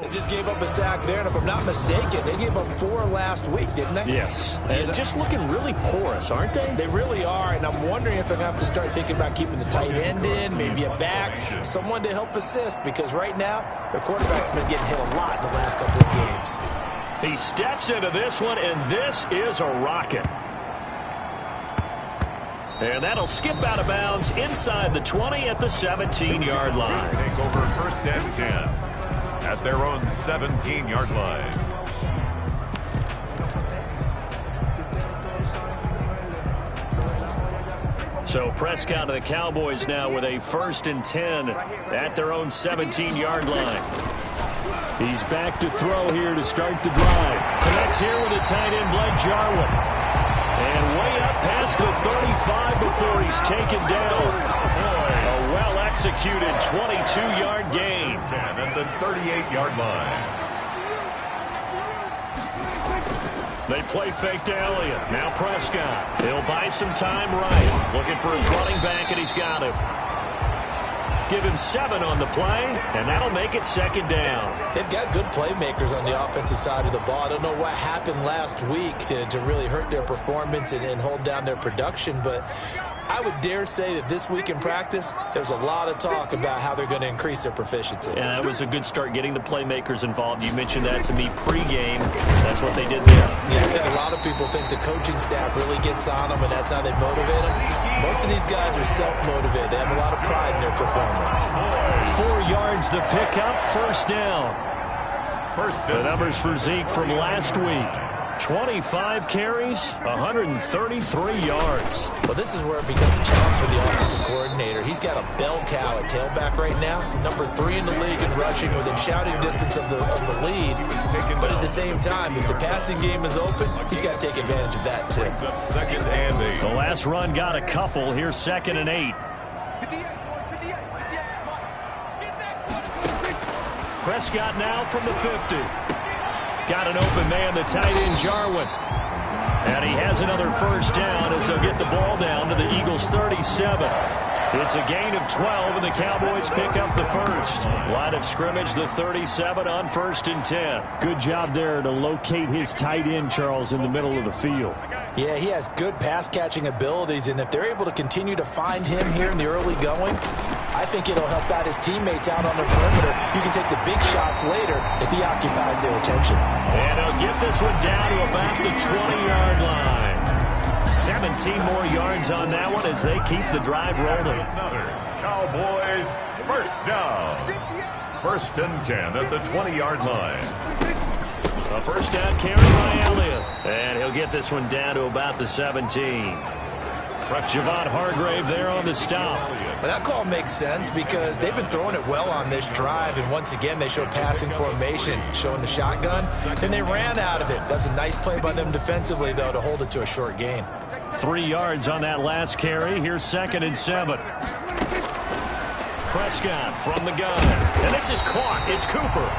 They just gave up a sack there, and if I'm not mistaken, they gave up 4 last week, didn't they? Yes, and just looking really porous, aren't they? They really are, and I'm wondering if they're going to have to start thinking about keeping the tight end in, maybe a back, someone to help assist, because right now, their quarterback's been getting hit a lot in the last couple of games. He steps into this one, and this is a rocket. And that'll skip out of bounds inside the 20 at the 17-yard line. Take over first and 10 at their own 17-yard line. So Prescott and the Cowboys now with a first and 10 at their own 17-yard line. He's back to throw here to start the drive. Connects here with a tight end, Blake Jarwin. And way up past the 35 before he's taken down. A well-executed 22-yard gain. 10 at the 38-yard line. They play fake to Elliott. Now Prescott. He'll buy some time right. Looking for his running back, and he's got him. Give him 7 on the play, and that'll make it second down. They've got good playmakers on the offensive side of the ball. I don't know what happened last week to really hurt their performance and hold down their production, but I would dare say that this week in practice, there's a lot of talk about how they're going to increase their proficiency. Yeah, that was a good start getting the playmakers involved. You mentioned that to me pregame. That's what they did there. Yeah, I think a lot of people think the coaching staff really gets on them, and that's how they motivate them. Most of these guys are self-motivated. They have a lot of pride in their performance. 4 yards the pickup, first down. The numbers for Zeke from last week. 25 carries, 133 yards. Well, this is where it becomes a challenge for the offensive coordinator. He's got a bell cow at tailback right now, number 3 in the league in rushing within shouting distance of the lead. But at the same time, if the passing game is open, he's got to take advantage of that too. Second and 8. The last run got a couple. Here's second and 8. Prescott now from the 50. Got an open man, the tight end, Jarwin. And he has another first down as they'll get the ball down to the Eagles' 37. It's a gain of 12, and the Cowboys pick up the first. Line of scrimmage, the 37 on first and 10. Good job there to locate his tight end, Charles, in the middle of the field. Yeah, he has good pass-catching abilities, and if they're able to continue to find him here in the early going, I think it'll help out his teammates out on the perimeter. You can take the big shots later if he occupies their attention. And he'll get this one down to about the 20-yard line. 17 more yards on that one as they keep the drive rolling. Another Cowboys first down. First and 10 at the 20-yard line. A first down carry by Elliott. And he'll get this one down to about the 17. Javon Hargrave there on the stop. Well, that call makes sense because they've been throwing it well on this drive, and once again they show passing formation, showing the shotgun, and they ran out of it. That's a nice play by them defensively, though, to hold it to a short gain. 3 yards on that last carry. Here's second and 7. Prescott from the gun. And this is caught. It's Cooper.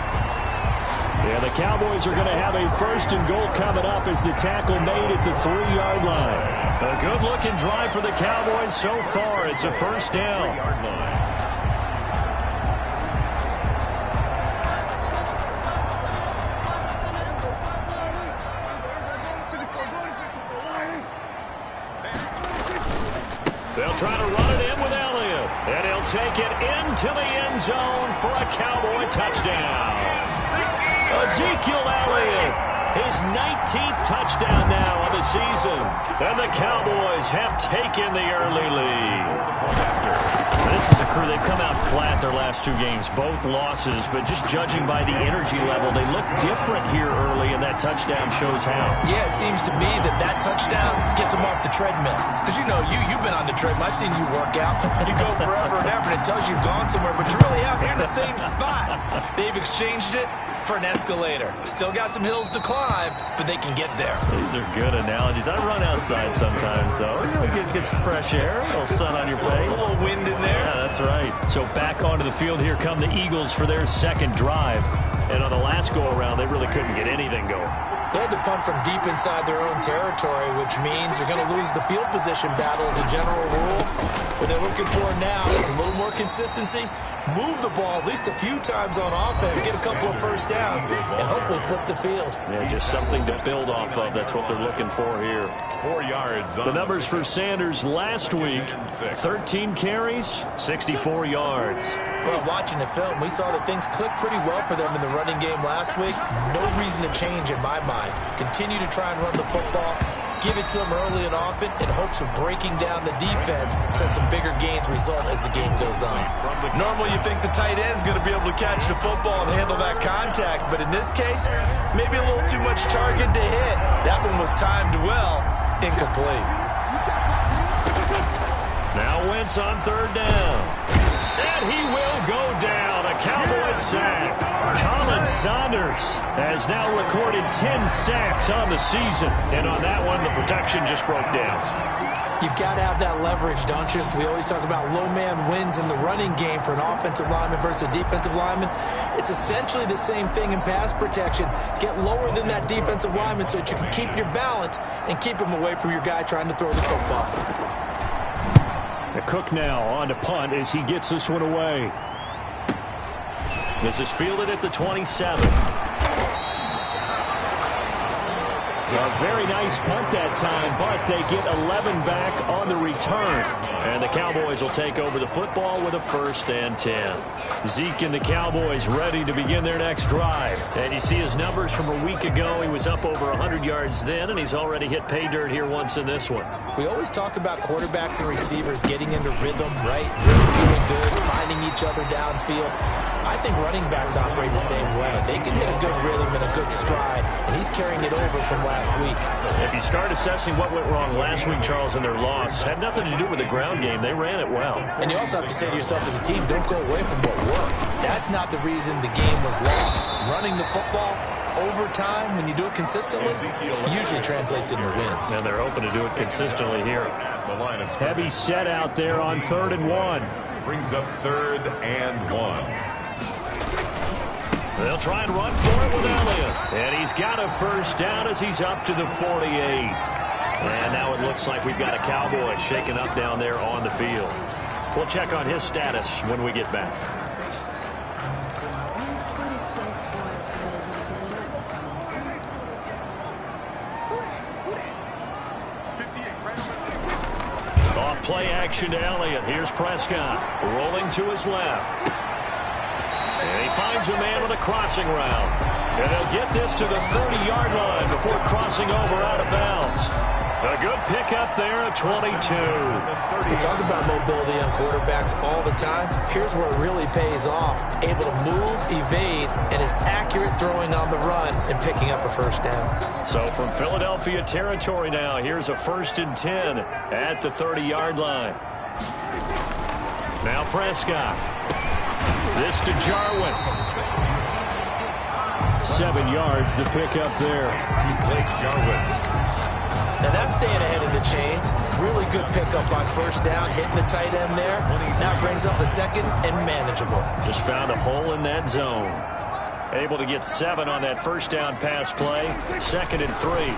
Yeah, the Cowboys are going to have a first and goal coming up as the tackle made at the 3-yard line. A good-looking drive for the Cowboys so far. It's a first down. They'll try to run it in with Elliott. And he'll take it into the end zone for a Cowboy touchdown. Ezekiel Elliott, his 19th touchdown now on the season. And the Cowboys have taken the early lead. This is a crew, they've come out flat their last 2 games, both losses, but just judging by the energy level, they look different here early, and that touchdown shows how. Yeah, it seems to me that touchdown gets them off the treadmill. Because, you know, you've been on the treadmill. I've seen you work out. You go forever and ever, and it tells you you've gone somewhere, but you're really out here in the same spot. They've exchanged it for an escalator. Still got some hills to climb, but they can get there. These are good analogies. I run outside sometimes, though. Get some fresh air, a little sun on your face. A little wind in there. Yeah, that's right. So back onto the field, here come the Eagles for their second drive. And on the last go-around, they really couldn't get anything going. They had to punt from deep inside their own territory, which means you're going to lose the field position battle as a general rule. What they're looking for now is a little more consistency, move the ball at least a few times on offense, get a couple of first downs, and hopefully flip the field. Yeah, just something to build off of. That's what they're looking for here. 4 yards. The numbers for Sanders last week, 13 carries, 64 yards. Well, watching the film, we saw that things clicked pretty well for them in the running game last week. No reason to change in my mind. Continue to try and run the football, give it to them early and often in hopes of breaking down the defense so some bigger gains result as the game goes on. Normally you think the tight end's going to be able to catch the football and handle that contact, but in this case, maybe a little too much target to hit. That one was timed well, incomplete. Now Wentz on third down. And he will go down. A Cowboys sack. Colin Saunders has now recorded 10 sacks on the season. And on that one, the protection just broke down. You've got to have that leverage, don't you? We always talk about low man wins in the running game for an offensive lineman versus a defensive lineman. It's essentially the same thing in pass protection. Get lower than that defensive lineman so that you can keep your balance and keep him away from your guy trying to throw the football. Cook now on to punt as he gets this one away. This is fielded at the 27. A very nice punt that time, but they get 11 back on the return. And the Cowboys will take over the football with a 1st and 10. Zeke and the Cowboys ready to begin their next drive. And you see his numbers from a week ago. He was up over 100 yards then, and he's already hit pay dirt here once in this one. We always talk about quarterbacks and receivers getting into rhythm, right? Really feeling good, finding each other downfield. I think running backs operate the same way. They can hit a good rhythm and a good stride, and he's carrying it over from last week. If you start assessing what went wrong last week, Charles, in their loss, had nothing to do with the ground game. They ran it well. And you also have to say to yourself as a team, don't go away from what worked. That's not the reason the game was lost. Running the football over time, when you do it consistently, usually translates into wins. And they're open to do it consistently here. Heavy set out there on 3rd and 1. Brings up 3rd and 1. They'll try and run for it with Elliott. And he's got a first down as he's up to the 48. And now it looks like we've got a Cowboy shaken up down there on the field. We'll check on his status when we get back. Off play action to Elliott. Here's Prescott rolling to his left. And he finds a man with a crossing route. And they'll get this to the 30-yard line before crossing over out of bounds. A good pickup there at 22. We talk about mobility on quarterbacks all the time. Here's where it really pays off. Able to move, evade, and is accurate throwing on the run and picking up a first down. So from Philadelphia territory now, here's a 1st and 10 at the 30-yard line. Now Prescott. This to Jarwin. 7 yards, the pickup there. Blake Jarwin. Now that's staying ahead of the chains. Really good pickup on first down, hitting the tight end there. Now brings up a 2nd and manageable. Just found a hole in that zone. Able to get 7 on that first down pass play. 2nd and 3.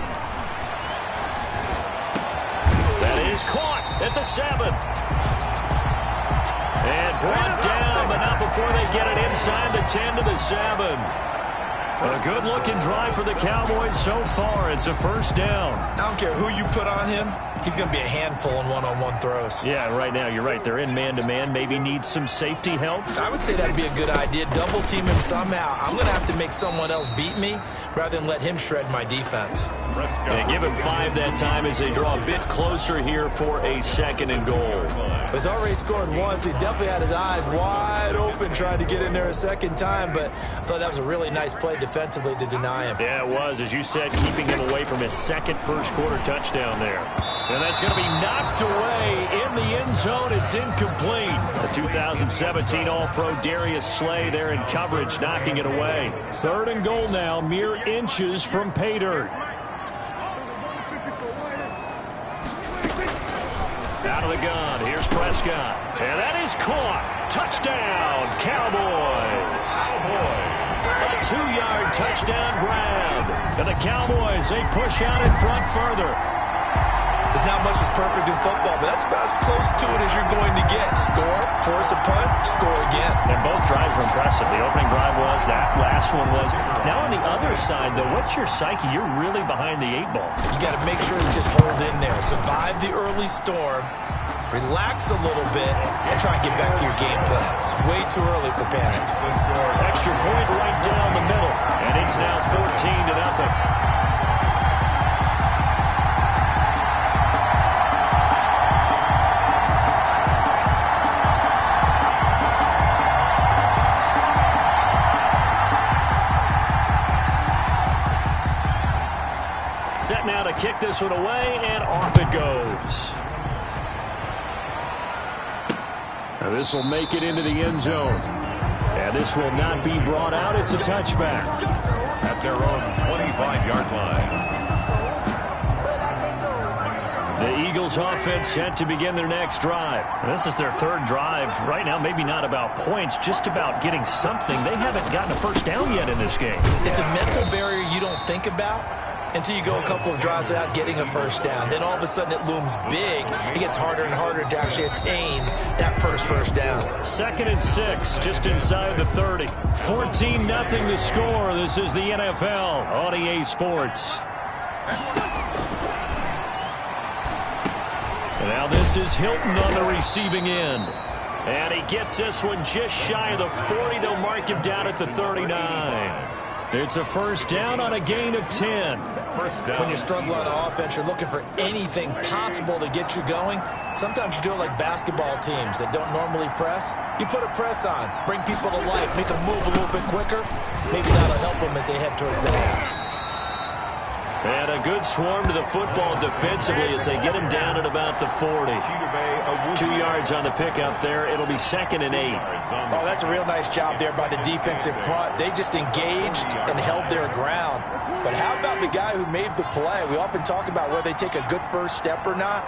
That is caught at the 7. And brought down, but not before they get it inside the 10 to the 7. A good-looking drive for the Cowboys so far. It's a first down. I don't care who you put on him. He's going to be a handful in one-on-one throws. Yeah, right now, you're right. They're in man-to-man. Maybe need some safety help. I would say that would be a good idea. Double team him somehow. I'm going to have to make someone else beat me rather than let him shred my defense. And give him 5 that time as they draw a bit closer here for a 2nd and goal. He's already scored once. He definitely had his eyes wide open trying to get in there a 2nd time, but I thought that was a really nice play defensively to deny him. Yeah, it was, as you said, keeping him away from his 2nd first-quarter touchdown there. And that's going to be knocked away in the end zone. It's incomplete. The 2017 All-Pro Darius Slay there in coverage, knocking it away. 3rd and goal now, mere inches from pay dirt. Out of the gun, here's Prescott. And that is caught. Touchdown, Cowboys. A 2-yard touchdown grab. And the Cowboys, they push out in front further. There's not much that's perfect in football, but that's about as close to it as you're going to get. Score, force a punt, score again. And both drives were impressive. The opening drive was, that last one was. Now on the other side, though, what's your psyche? You're really behind the 8 ball. You got to make sure you just hold in there. Survive the early storm, relax a little bit, and try and get back to your game plan. It's way too early for panic. Extra point right down the middle, and it's now 14-0. Set now to kick this one away, and off it goes. Now this will make it into the end zone. And this will not be brought out. It's a touchback. At their own 25-yard line. The Eagles offense set to begin their next drive. This is their 3rd drive. Right now, maybe not about points, just about getting something. They haven't gotten a first down yet in this game. It's a mental barrier you don't think about until you go a couple of drives without getting a first down. Then all of a sudden it looms big. It gets harder and harder to actually attain that first down. 2nd and 6, just inside the 30. 14-0 the score. This is the NFL on EA Sports. And now this is Hilton on the receiving end. And he gets this one just shy of the 40. They'll mark him down at the 39. It's a first down on a gain of 10. When you're struggling on offense, you're looking for anything possible to get you going. Sometimes you do it like basketball teams that don't normally press. You put a press on, bring people to life, make them move a little bit quicker. Maybe that'll help them as they head towards the half. And a good swarm to the football defensively as they get him down at about the 40. 2 yards on the pickup there. It'll be 2nd and 8. Oh, that's a real nice job there by the defensive front. They just engaged and held their ground. But how about the guy who made the play? We often talk about whether they take a good first step or not.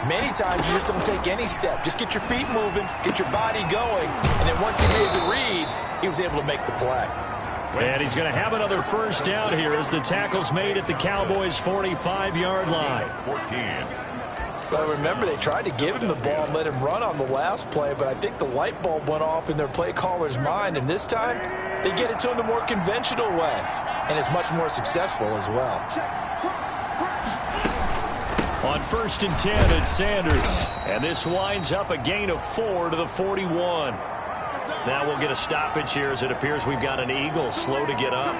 Many times you just don't take any step. Just get your feet moving, get your body going, and then once he made the read, he was able to make the play. And he's going to have another first down here as the tackle's made at the Cowboys' 45-yard line. 14. Well, remember, they tried to give him the ball and let him run on the last play, but I think the light bulb went off in their play caller's mind, and this time they get it to him the more conventional way, and it's much more successful as well. On 1st and 10, it's Sanders, and this winds up a gain of 4 to the 41. Now we'll get a stoppage here as it appears we've got an Eagle slow to get up.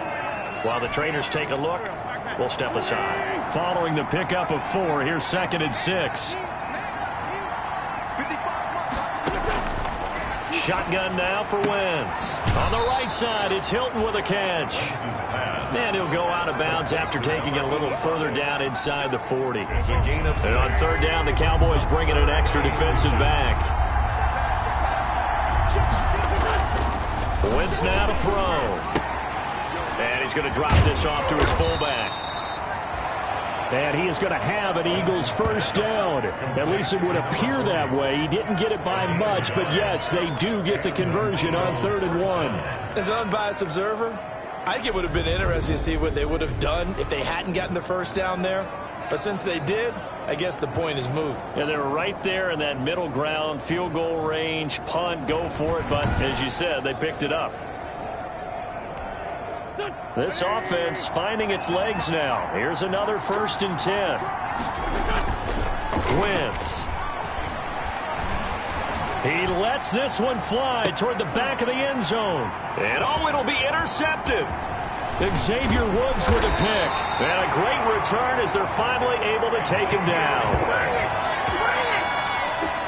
While the trainers take a look, we'll step aside. Following the pickup of 4, here's 2nd and 6. Shotgun now for Wentz. On the right side, it's Hilton with a catch. And he'll go out of bounds after taking it a little further down inside the 40. And on 3rd down, the Cowboys bring in an extra defensive back. Wentz now to throw. And he's going to drop this off to his fullback. And he is going to have an Eagles first down. At least it would appear that way. He didn't get it by much, but yes, they do get the conversion on 3rd and 1. As an unbiased observer, I think it would have been interesting to see what they would have done if they hadn't gotten the first down there. But since they did, I guess the point is moot. Yeah, they were right there in that middle ground, field goal range, punt, go for it. But as you said, they picked it up. This offense finding its legs now. Here's another 1st and 10. Wentz. He lets this one fly toward the back of the end zone. And oh, it'll be intercepted. Xavier Woods with a pick. And a great return as they're finally able to take him down.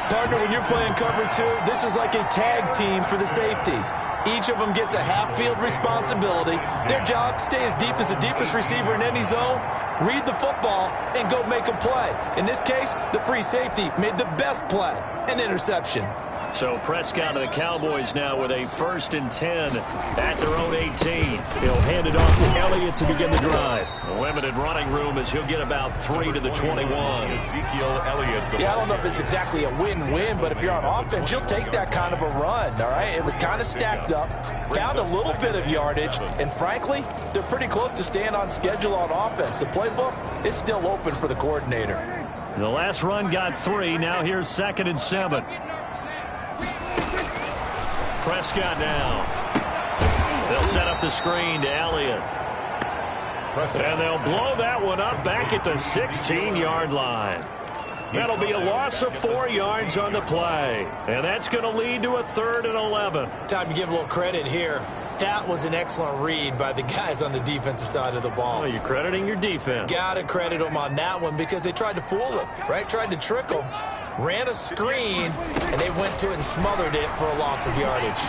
Partner, when you're playing cover 2, this is like a tag team for the safeties. Each of them gets a half-field responsibility. Their job, stay as deep as the deepest receiver in any zone, read the football, and go make a play. In this case, the free safety made the best play, an interception. So Prescott and the Cowboys now with a 1st and 10 at their own 18. He'll hand it off to Elliott to begin the drive. Limited running room as he'll get about 3 to the 21. Ezekiel Elliott. Yeah, I don't know if it's exactly a win-win, but if you're on offense, you'll take that kind of a run, all right? It was kind of stacked up, found a little bit of yardage, and frankly, they're pretty close to staying on schedule on offense. The playbook is still open for the coordinator. The last run got 3. Now here's 2nd and 7. Prescott now. They'll set up the screen to Elliott. And they'll blow that one up back at the 16-yard line. That'll be a loss of 4 yards on the play. And that's going to lead to a 3rd and 11. Time to give a little credit here. That was an excellent read by the guys on the defensive side of the ball. Oh, you're crediting your defense. Got to credit them on that one because they tried to fool him, right? Tried to trick him. Ran a screen, and they went to it and smothered it for a loss of yardage.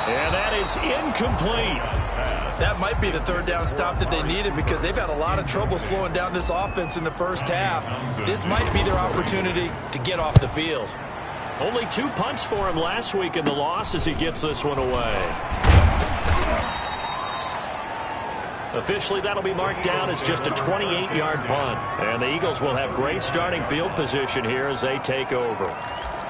And that is incomplete. That might be the 3rd down stop that they needed because they've had a lot of trouble slowing down this offense in the first half. This might be their opportunity to get off the field. Only 2 punts for him last week in the loss as he gets this one away. Officially, that'll be marked down as just a 28-yard punt. And the Eagles will have great starting field position here as they take over.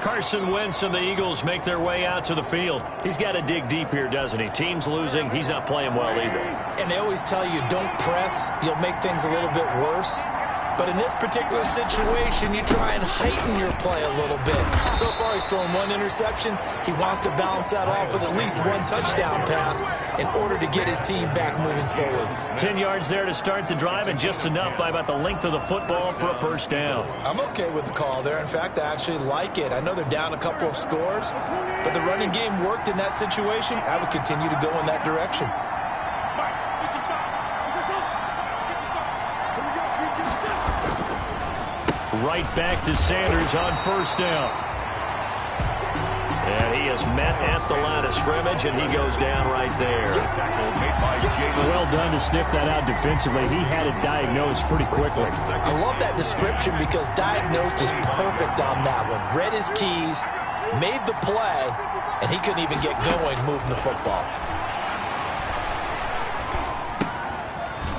Carson Wentz and the Eagles make their way out to the field. He's got to dig deep here, doesn't he? Team's losing. He's not playing well either. And they always tell you, don't press. You'll make things a little bit worse. But in this particular situation, you try and heighten your play a little bit. So far, he's thrown 1 interception. He wants to balance that off with at least 1 touchdown pass in order to get his team back moving forward. 10 yards there to start the drive, and just enough by about the length of the football for a 1st down. I'm okay with the call there. In fact, I actually like it. I know they're down a couple of scores, but the running game worked in that situation. I would continue to go in that direction. Right back to Sanders on 1st down. And he is met at the line of scrimmage, and he goes down right there. Well done to sniff that out defensively. He had it diagnosed pretty quickly. I love that description because diagnosed is perfect on that one. Read his keys, made the play, and he couldn't even get going moving the football.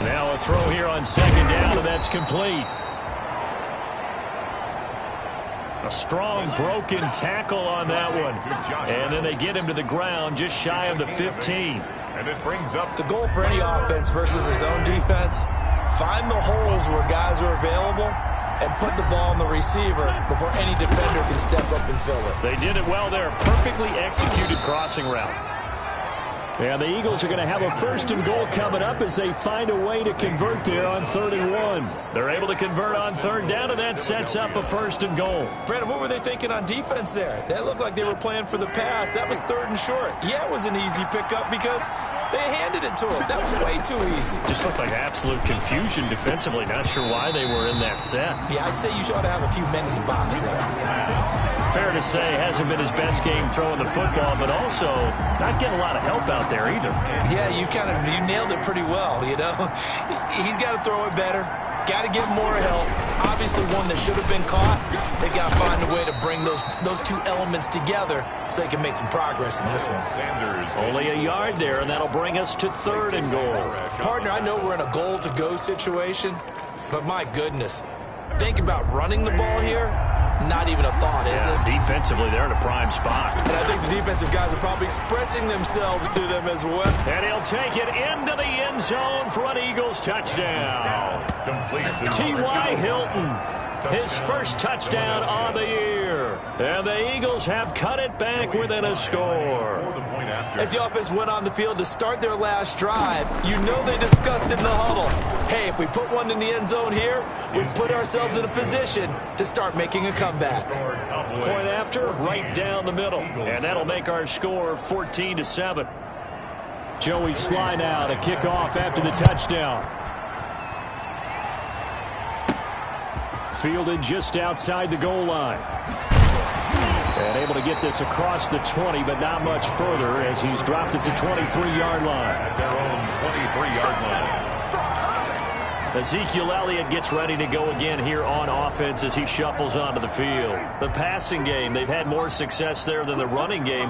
Now a throw here on 2nd down, and that's complete. A strong broken tackle on that one. And then they get him to the ground just shy of the 15. And it brings up the goal for any offense versus his own defense. Find the holes where guys are available and put the ball on the receiver before any defender can step up and fill it. They did it well there. Perfectly executed crossing route. And the Eagles are going to have a 1st and goal coming up as they find a way to convert there on 3rd and 1. They're able to convert on 3rd down, and that sets up a 1st and goal. Brandon, what were they thinking on defense there? That looked like they were playing for the pass. That was 3rd and short. Yeah, it was an easy pickup because they handed it to him. That was way too easy. Just looked like absolute confusion defensively. Not sure why they were in that set. Yeah, I'd say you ought to have a few men in the box there. Fair to say, hasn't been his best game throwing the football, but also not getting a lot of help out there either. Yeah, you nailed it pretty well, you know. He's got to throw it better. Got to get more help. Obviously one that should have been caught. They've got to find a way to bring those 2 elements together so they can make some progress in this one. Only a yard there, and that'll bring us to 3rd and goal. Partner, I know we're in a goal-to-go situation, but my goodness. Think about running the ball here. Not even a thought, is it? Defensively, they're in a prime spot. And I think the defensive guys are probably expressing themselves to them as well. And he'll take it into the end zone for an Eagles touchdown. T.Y. Hilton, his 1st touchdown on the year. And the Eagles have cut it back within a score. As the offense went on the field to start their last drive, you know they discussed in the huddle, hey, if we put one in the end zone here, we put ourselves in a position to start making a comeback. Point after, right down the middle. And that'll make our score 14-7. Joey Sly now to kick off after the touchdown. Fielded just outside the goal line. And able to get this across the 20, but not much further as he's dropped it to 23-yard line. At their own 23-yard line. Ezekiel Elliott gets ready to go again here on offense as he shuffles onto the field. The passing game, they've had more success there than the running game.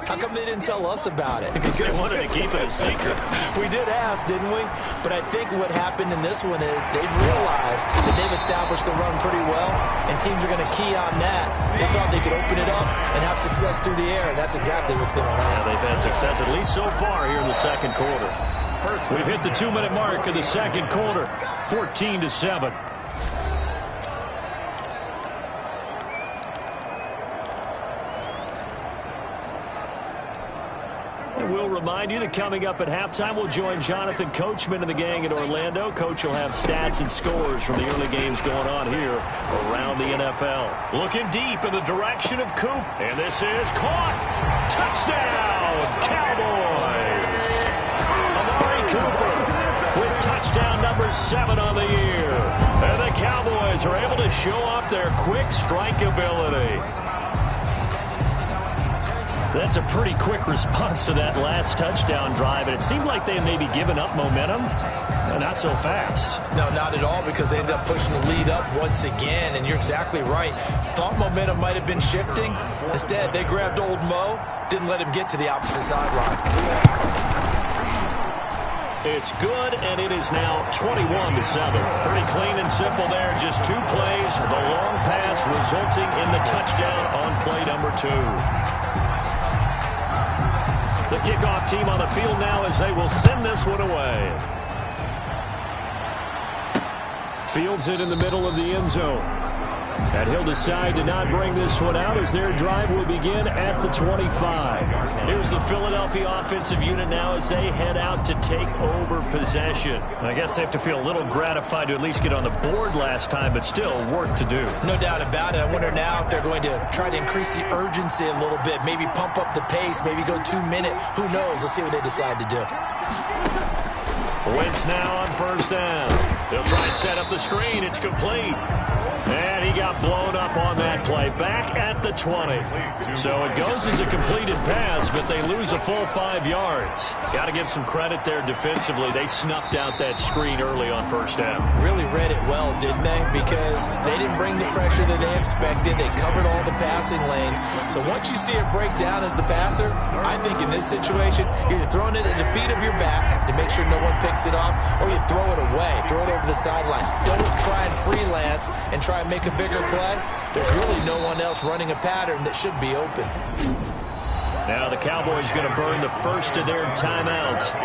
How come they didn't tell us about it? Because they wanted to keep it a secret. We did ask, didn't we? But I think what happened in this one is they've realized that they've established the run pretty well, and teams are going to key on that. They thought they could open it up and have success through the air, and that's exactly what's going on. Yeah, they've had success, at least so far, here in the second quarter. We've hit the 2-minute mark of the second quarter, 14-7. We'll remind you that coming up at halftime, we'll join Jonathan Coachman and the gang in Orlando. Coach will have stats and scores from the early games going on here around the NFL. Looking deep in the direction of Coop, and this is caught. Touchdown, Cowboys. Amari Cooper with touchdown number 7 on the year. And the Cowboys are able to show off their quick strike ability. That's a pretty quick response to that last touchdown drive, and it seemed like they had maybe given up momentum. Not so fast. No, not at all, because they ended up pushing the lead up once again, and you're exactly right. Thought momentum might have been shifting. Instead, they grabbed old Mo, didn't let him get to the opposite sideline. It's good, and it is now 21-7. Pretty clean and simple there. Just 2 plays. The long pass resulting in the touchdown on play number 2. The kickoff team on the field now as they will send this one away. Fields it in the middle of the end zone. And he'll decide to not bring this one out as their drive will begin at the 25. Here's the Philadelphia offensive unit now as they head out to take over possession. I guess they have to feel a little gratified to at least get on the board last time, but still work to do. No doubt about it. I wonder now if they're going to try to increase the urgency a little bit, maybe pump up the pace, maybe go 2-minute. Who knows? Let's see what they decide to do. Wentz now on first down. They'll try and set up the screen. It's complete. And he got blown up on that play. Back at the 20. So it goes as a completed pass, but they lose a full 5 yards. Got to give some credit there defensively. They snuffed out that screen early on first down. Really read it well, didn't they? Because they didn't bring the pressure that they expected. They covered all the passing lanes. So once you see it break down as the passer, I think in this situation, you're either throwing it at the feet of your back to make sure no one picks it off, or you throw it away. Throw it over the sideline. Don't try and freelance and try and make a bigger play. There's really no one else running a pattern that should be open. Now the Cowboys going to burn the first of their timeouts.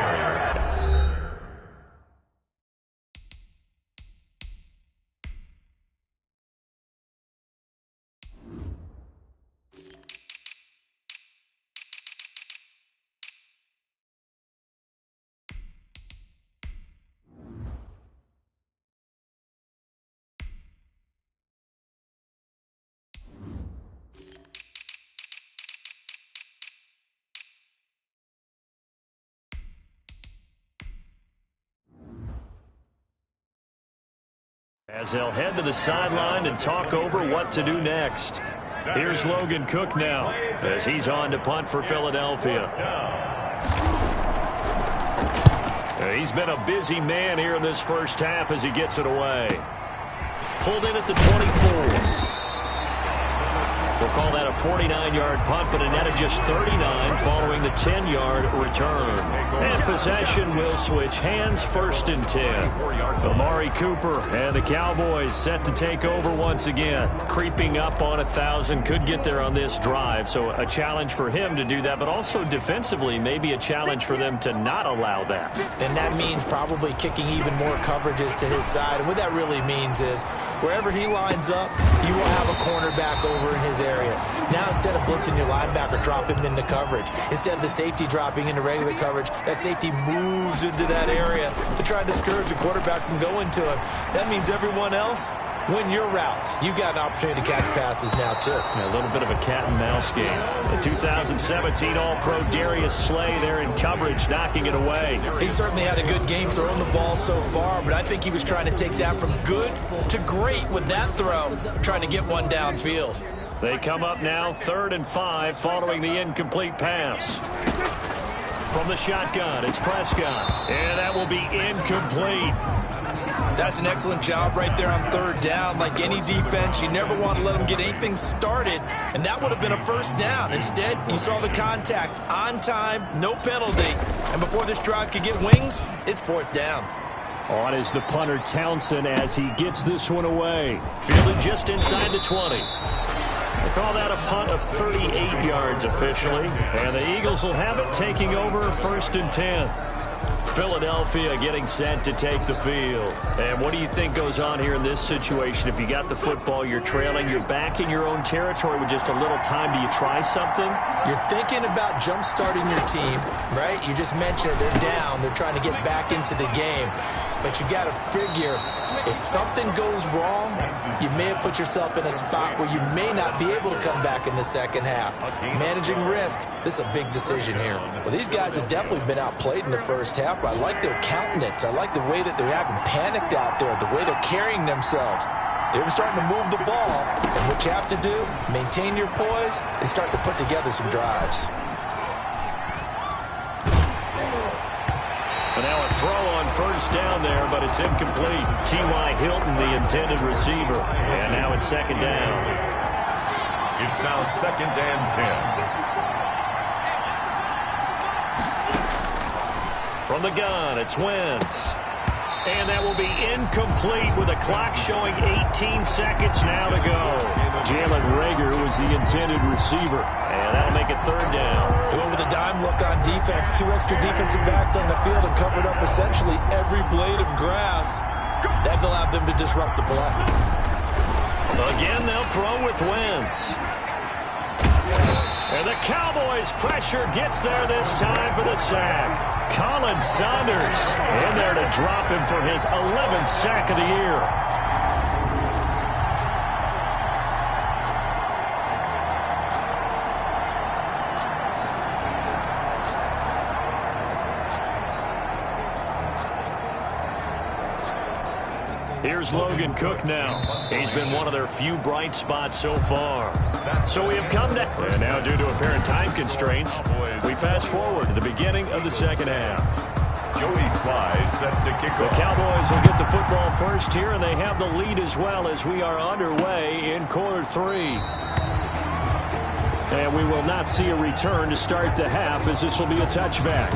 As they'll head to the sideline and talk over what to do next. Here's Logan Cook now as he's on to punt for Philadelphia. He's been a busy man here in this first half as he gets it away. Pulled in at the 24. We'll call that a 49-yard punt, but a net of just 39 following the 10-yard return. And possession will switch hands, 1st and 10. Amari Cooper and the Cowboys set to take over once again. Creeping up on 1,000, could get there on this drive. So a challenge for him to do that, but also defensively, maybe a challenge for them to not allow that. And that means probably kicking even more coverages to his side. And what that really means is wherever he lines up, you will have a cornerback over in his area. Now instead of blitzing your linebacker, drop him into coverage. Instead of the safety dropping into regular coverage, that safety moves into that area to try and discourage the quarterback from going to him. That means everyone else, win your routes. You've got an opportunity to catch passes now, too. A little bit of a cat and mouse game. The 2017 All-Pro Darius Slay there in coverage, knocking it away. He certainly had a good game throwing the ball so far, but I think he was trying to take that from good to great with that throw, trying to get one downfield. They come up now 3rd and 5 following the incomplete pass. From the shotgun, it's Prescott. And that will be incomplete. That's an excellent job right there on third down. Like any defense, you never want to let them get anything started, and that would have been a first down. Instead, you saw the contact on time, no penalty, and before this drive could get wings, it's fourth down. On is the punter Townsend as he gets this one away. Fielded just inside the 20. They call that a punt of 38 yards officially, and the Eagles will have it taking over first and 10. Philadelphia getting set to take the field. And what do you think goes on here in this situation? If you got the football, you're trailing, you're back in your own territory with just a little time. Do you try something? You're thinking about jump-starting your team, right? You just mentioned it. They're down. They're trying to get back into the game. But you got to figure, if something goes wrong, you may have put yourself in a spot where you may not be able to come back in the second half. Managing risk, this is a big decision here. Well, these guys have definitely been outplayed in the first half. I like their countenance. I like the way that they're having panicked out there, the way they're carrying themselves. They're starting to move the ball, and what you have to do, maintain your poise and start to put together some drives. And now a throw on first down there, but it's incomplete. T.Y. Hilton, the intended receiver. And now it's second down. It's now second and 10. From the gun, it's Wentz. And that will be incomplete with a clock showing 18 seconds now to go. Jalen Reagor was the intended receiver. And that'll make it third down. They went with a dime look on defense. 2 extra defensive backs on the field and covered up essentially every blade of grass. That allowed them to disrupt the play. Again, they'll throw with Wentz. And the Cowboys' pressure gets there this time for the sack. Colin Saunders in there to drop him for his 11th sack of the year. Here's Logan Cook now. He's been one of their few bright spots so far. So we have come to... And now due to apparent time constraints, we fast forward to the beginning of the second half. Joey Sly set to kick off. The Cowboys will get the football first here, and they have the lead as well as we are underway in quarter 3. And we will not see a return to start the half, as this will be a touchback.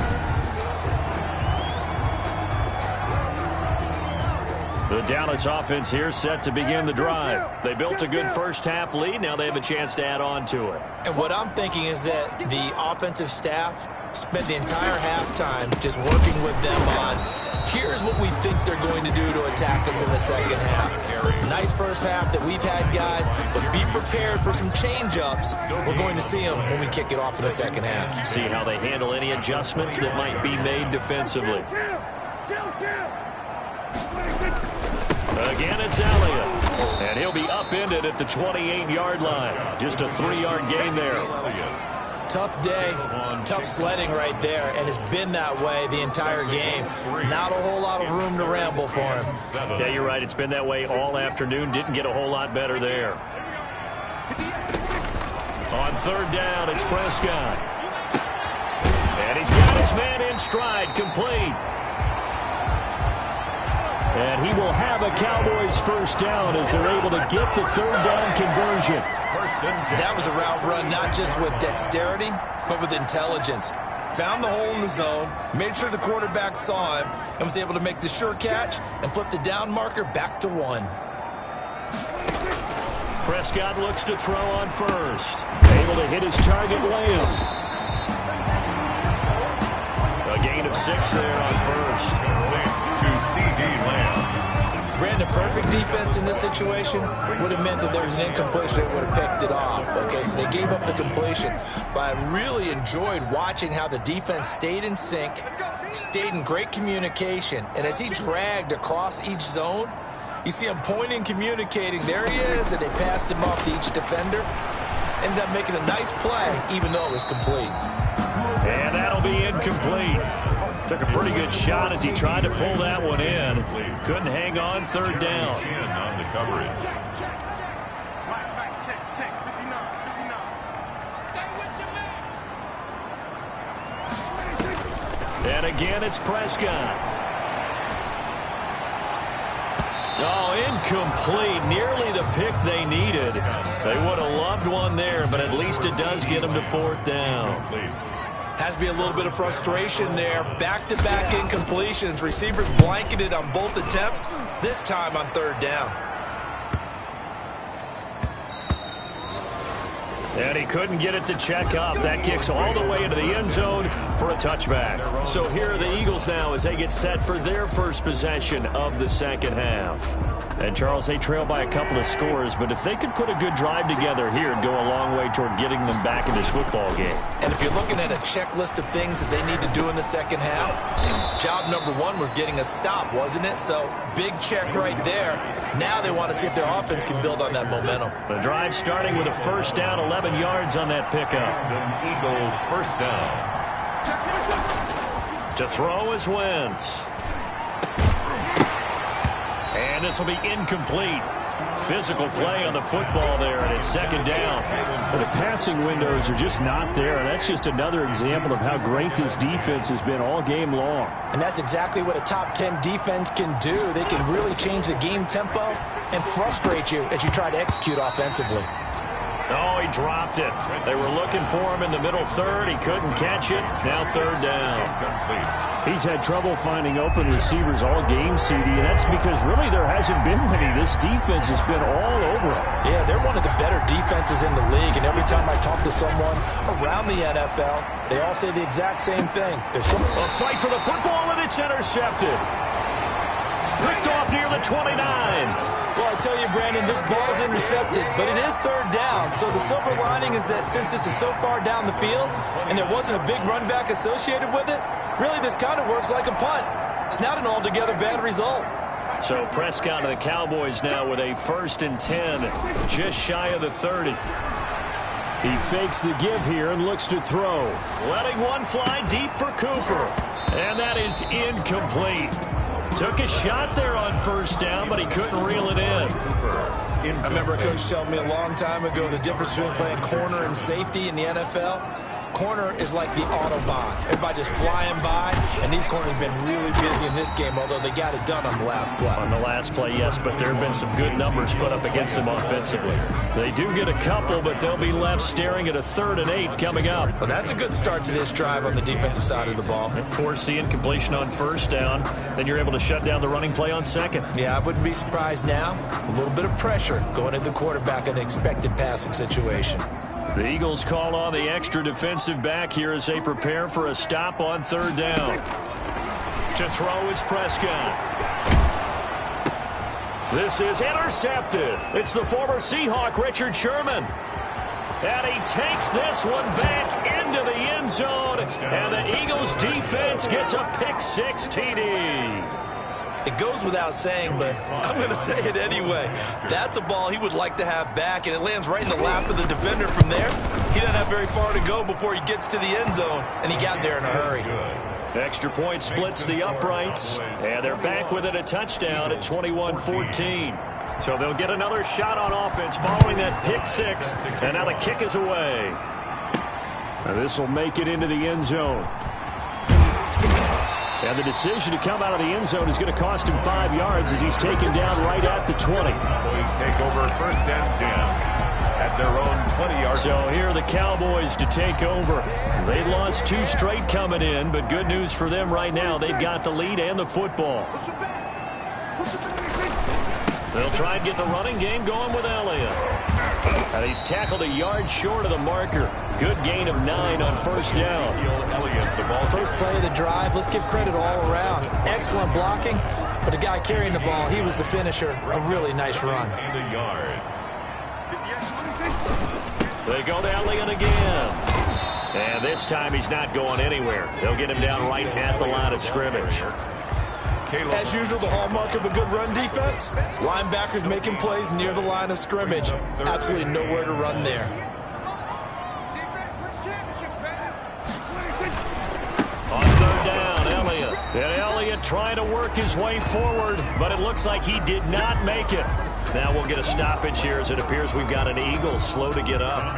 The Dallas offense here set to begin the drive. They built a good first half lead. Now they have a chance to add on to it. And what I'm thinking is that the offensive staff spent the entire halftime just working with them on, here's what we think they're going to do to attack us in the second half. Nice first half that we've had, guys, but be prepared for some change-ups. We're going to see them when we kick it off in the second half. See how they handle any adjustments that might be made defensively. Again, it's Elliott. And he'll be upended at the 28-yard line. Just a 3-yard gain there. Tough day, tough sledding right there, and it's been that way the entire game. Not a whole lot of room to ramble for him. Yeah, you're right. It's been that way all afternoon. Didn't get a whole lot better there. On third down, it's Prescott. And he's got his man in stride, complete. And he will have a Cowboys first down as they're able to get the third down conversion. That was a route run not just with dexterity, but with intelligence. Found the hole in the zone, made sure the quarterback saw him, and was able to make the sure catch and flip the down marker back to 1. Prescott looks to throw on first. Able to hit his target, Lamb. A gain of 6 there on first. To C.D. Lamb. Brandon, perfect defense in this situation would have meant that there was an incompletion. They would have picked it off. Okay, so they gave up the completion. But I really enjoyed watching how the defense stayed in sync, stayed in great communication. And as he dragged across each zone, you see him pointing, communicating. There he is, and they passed him off to each defender. Ended up making a nice play, even though it was complete. And that'll be incomplete. Took a pretty good shot as he tried to pull that one in. Couldn't hang on, third down. On the coverage. And again, it's Prescott. Oh, incomplete. Nearly the pick they needed. They would have loved one there, but at least it does get them to 4th down. Has to be a little bit of frustration there. Back-to-back incompletions. Receivers blanketed on both attempts, this time on 3rd down. And he couldn't get it to check up. That kicks all the way into the end zone for a touchback. So here are the Eagles now as they get set for their first possession of the second half. And, Charles, they trail by a couple of scores, but if they could put a good drive together here, it'd go a long way toward getting them back in this football game. And if you're looking at a checklist of things that they need to do in the second half, job number 1 was getting a stop, wasn't it? So, big check right there. Now they want to see if their offense can build on that momentum. The drive starting with a first down, 11 yards on that pickup. Eagles first down. To throw is Wentz. And this will be incomplete. Physical play on the football there, and it's 2nd down. The passing windows are just not there, and that's just another example of how great this defense has been all game long. And that's exactly what a top 10 defense can do. They can really change the game tempo and frustrate you as you try to execute offensively. Oh, he dropped it. They were looking for him in the middle 3rd. He couldn't catch it. Now 3rd down. He's had trouble finding open receivers all game, CD, and that's because really there hasn't been many. This defense has been all over him. Yeah, they're one of the better defenses in the league, and every time I talk to someone around the NFL, they all say the exact same thing. There's a fight for the football, and it's intercepted. Picked off near the 29. Well, I tell you, Brandon, this ball's intercepted, but it is 3rd down. So the silver lining is that since this is so far down the field and there wasn't a big run back associated with it, really this kind of works like a punt. It's not an altogether bad result. So Prescott and the Cowboys now with a 1st and 10, just shy of the 30. He fakes the give here and looks to throw. Letting one fly deep for Cooper. And that is incomplete. Took a shot there on 1st down, but he couldn't reel it in. I remember a coach telling me a long time ago the difference between playing corner and safety in the NFL. Corner is like the Autobahn. Everybody just flying by, and these corners have been really busy in this game, although they got it done on the last play. On the last play, yes, but there have been some good numbers put up against them offensively. They do get a couple, but they'll be left staring at a 3rd and 8 coming up. Well, that's a good start to this drive on the defensive side of the ball. And force the incompletion on 1st down, then you're able to shut down the running play on 2nd. Yeah, I wouldn't be surprised now. A little bit of pressure going into the quarterback in an expected passing situation. The Eagles call on the extra defensive back here as they prepare for a stop on 3rd down. To throw is Prescott. This is intercepted. It's the former Seahawk, Richard Sherman. And he takes this one back into the end zone. And the Eagles defense gets a pick-6 TD. It goes without saying, but I'm going to say it anyway. That's a ball he would like to have back, and it lands right in the lap of the defender from there. He doesn't have very far to go before he gets to the end zone, and he got there in a hurry. Extra point splits the uprights, and they're back within a touchdown at 21-14. So they'll get another shot on offense following that pick-6, and now the kick is away. This will make it into the end zone. And the decision to come out of the end zone is going to cost him 5 yards as he's taken down right at the 20. Cowboys take over 1st and 10 at their own 20-yard line. So here are the Cowboys to take over. They lost 2 straight coming in, but good news for them right now. They've got the lead and the football. They'll try and get the running game going with Elliott. And he's tackled a yard short of the marker. Good gain of 9 on 1st down. First play of the drive, let's give credit all around. Excellent blocking, but the guy carrying the ball, he was the finisher. A really nice run. They go to Elliott again. And this time he's not going anywhere. They'll get him down right at the line of scrimmage. As usual, the hallmark of a good run defense, linebackers making plays near the line of scrimmage. Absolutely nowhere to run there. On 3rd down, Elliott. And Elliott trying to work his way forward, but it looks like he did not make it. Now we'll get a stoppage here as it appears we've got an Eagle slow to get up.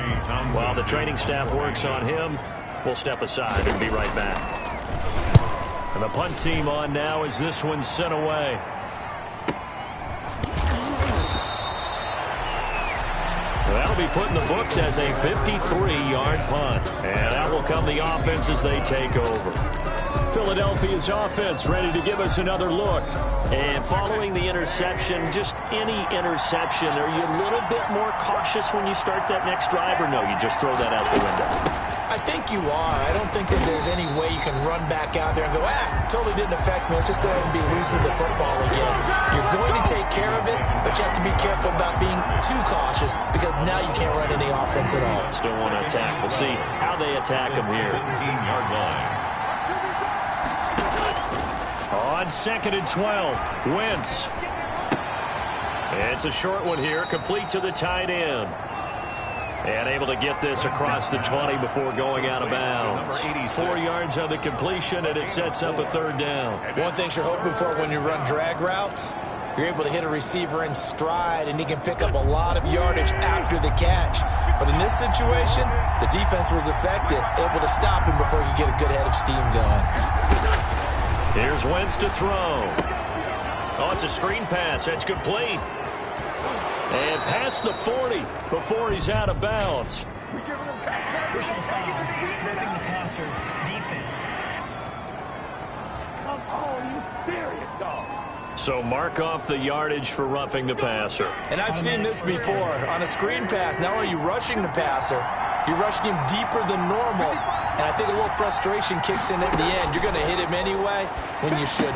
While the training staff works on him, we'll step aside and be right back. And the punt team on now as this one's sent away. That'll be put in the books as a 53-yard punt. And that will come the offense as they take over. Philadelphia's offense ready to give us another look. And following the interception, just any interception, are you a little bit more cautious when you start that next drive, or no, you just throw that out the window? I think you are. I don't think that there's any way you can run back out there and go, totally didn't affect me. Let's just go ahead and be loose with the football again. You're going to take care of it, but you have to be careful about being too cautious because now you can't run any offense at all. Still want to attack. We'll see how they attack them here. 17-yard line. On 2nd and 12, Wentz. It's a short one here, complete to the tight end. And able to get this across the 20 before going out of bounds. 4 yards on the completion, and it sets up a 3rd down. One thing you're hoping for when you run drag routes, you're able to hit a receiver in stride, and he can pick up a lot of yardage after the catch. But in this situation, the defense was effective, able to stop him before he could get a good head of steam going. Here's Wentz to throw. Oh, it's a screen pass. That's complete. And past the 40 before he's out of bounds. Personal foul, roughing the passer, defense. Come on, you serious, dog. So mark off the yardage for roughing the passer. And I've seen this before. On a screen pass, not only are you rushing the passer, you're rushing him deeper than normal. And I think a little frustration kicks in at the end. You're going to hit him anyway when you shouldn't.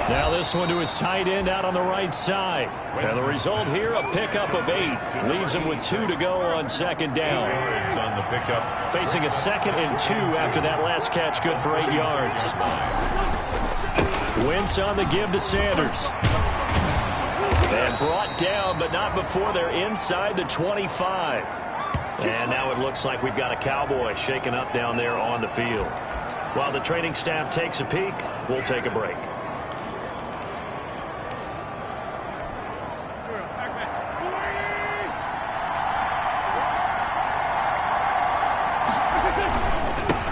Now this one to his tight end out on the right side. And the result here, a pickup of 8. Leaves him with 2 to go on 2nd down. On the pickup. Facing a 2nd and 2 after that last catch, good for 8 yards. Wentz on the give to Sanders. And brought down, but not before they're inside the 25. And now it looks like we've got a Cowboy shaken up down there on the field. While the training staff takes a peek, we'll take a break.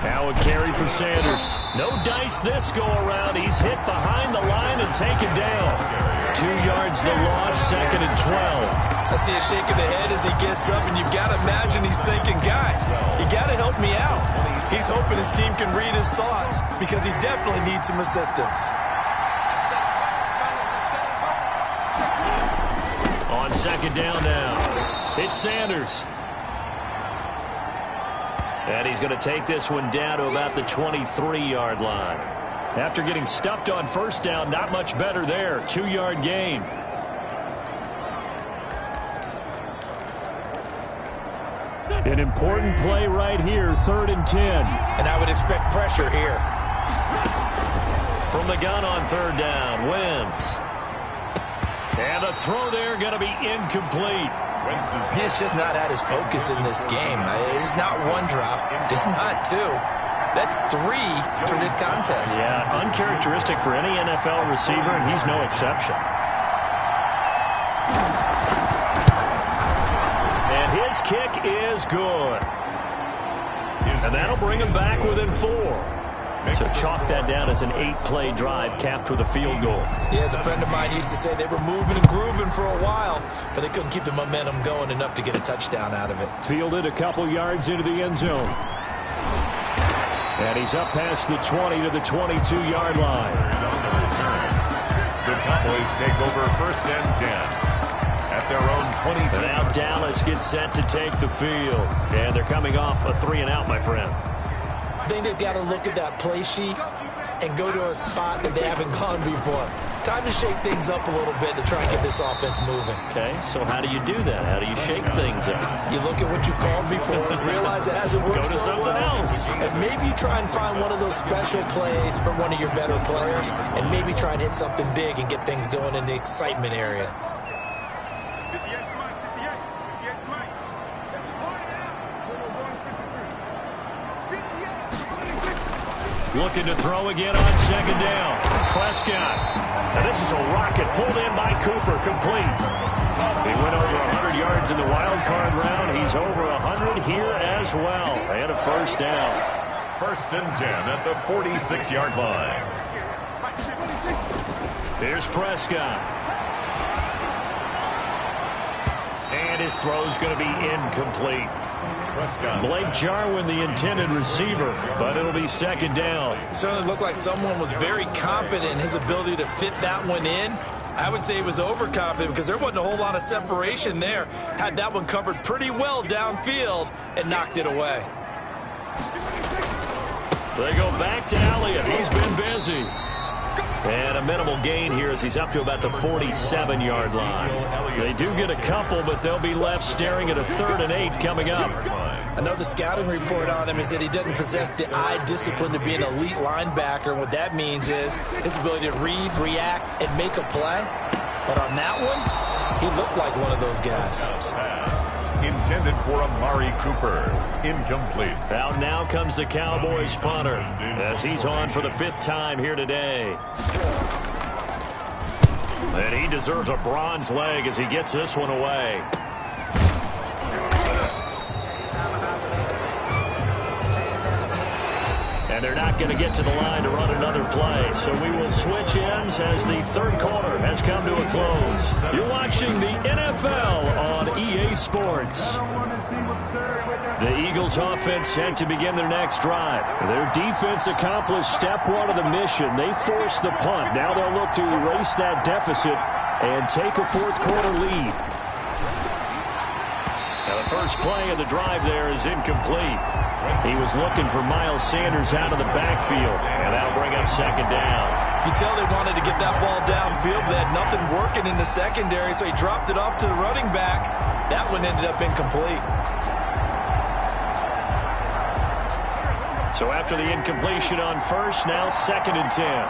Now a carry for Sanders. No dice this go around. He's hit behind the line and taken down. 2 yards the loss, 2nd and 12. I see a shake of the head as he gets up, and you've got to imagine he's thinking, guys, you got to help me out. He's hoping his team can read his thoughts because he definitely needs some assistance. On 2nd down now, it's Sanders. And he's going to take this one down to about the 23-yard line. After getting stuffed on 1st down, not much better there. 2-yard gain. An important play right here, 3rd and 10. And I would expect pressure here. From the gun on 3rd down, Wentz. And the throw there going to be incomplete. He's just not at his focus in this game. It's not 1 drop. It's not 2. That's 3 for this contest. Yeah, uncharacteristic for any NFL receiver, and he's no exception. And his kick is good. And that'll bring him back within 4. So chalk that down as an 8-play drive capped with a field goal. Yeah, as a friend of mine used to say, they were moving and grooving for a while, but they couldn't keep the momentum going enough to get a touchdown out of it. Fielded a couple yards into the end zone. And he's up past the 20 to the 22-yard line. The Cowboys take over 1st and 10 at their own 22. And now Dallas gets set to take the field. And they're coming off a 3-and-out, my friend. I think they've got to look at that play sheet and go to a spot that they haven't gone before. Time to shake things up a little bit to try and get this offense moving. Okay, so how do you do that? How do you shake things up? You look at what you've called before, realize it hasn't worked Go to so something well, else. and maybe try and find one of those special plays for one of your better players, and maybe try and hit something big and get things going in the excitement area. Looking to throw again on 2nd down. Prescott. And this is a rocket pulled in by Cooper, complete. He went over 100 yards in the wild card round. He's over 100 here as well. And a 1st down. First and 10 at the 46-yard line. Here's Prescott. And his throw's going to be incomplete. Prescott. Blake Jarwin, the intended receiver, but it'll be second down. It certainly looked like someone was very confident in his ability to fit that one in. I would say he was overconfident because there wasn't a whole lot of separation there. Had that one covered pretty well downfield and knocked it away. They go back to Elliott. He's been busy. And a minimal gain here as he's up to about the 47-yard line. They do get a couple, but they'll be left staring at a 3rd and 8 coming up. I know the scouting report on him is that he doesn't possess the eye discipline to be an elite linebacker. And what that means is his ability to read, react, and make a play. But on that one, he looked like one of those guys. Intended for Amari Cooper. Incomplete. Out now comes the Cowboys punter as he's on for the 5th time here today. And he deserves a bronze leg as he gets this one away. And they're not going to get to the line to run another play. So we will switch ends as the 3rd quarter has come to a close. You're watching the NFL on EA Sports. The Eagles offense set to begin their next drive. Their defense accomplished step 1 of the mission. They forced the punt. Now they'll look to erase that deficit and take a 4th quarter lead. Now the first play of the drive there is incomplete. He was looking for Miles Sanders out of the backfield, and that'll bring up second down. You tell they wanted to get that ball downfield, but they had nothing working in the secondary, so he dropped it off to the running back. That one ended up incomplete. So after the incompletion on first, now 2nd and 10.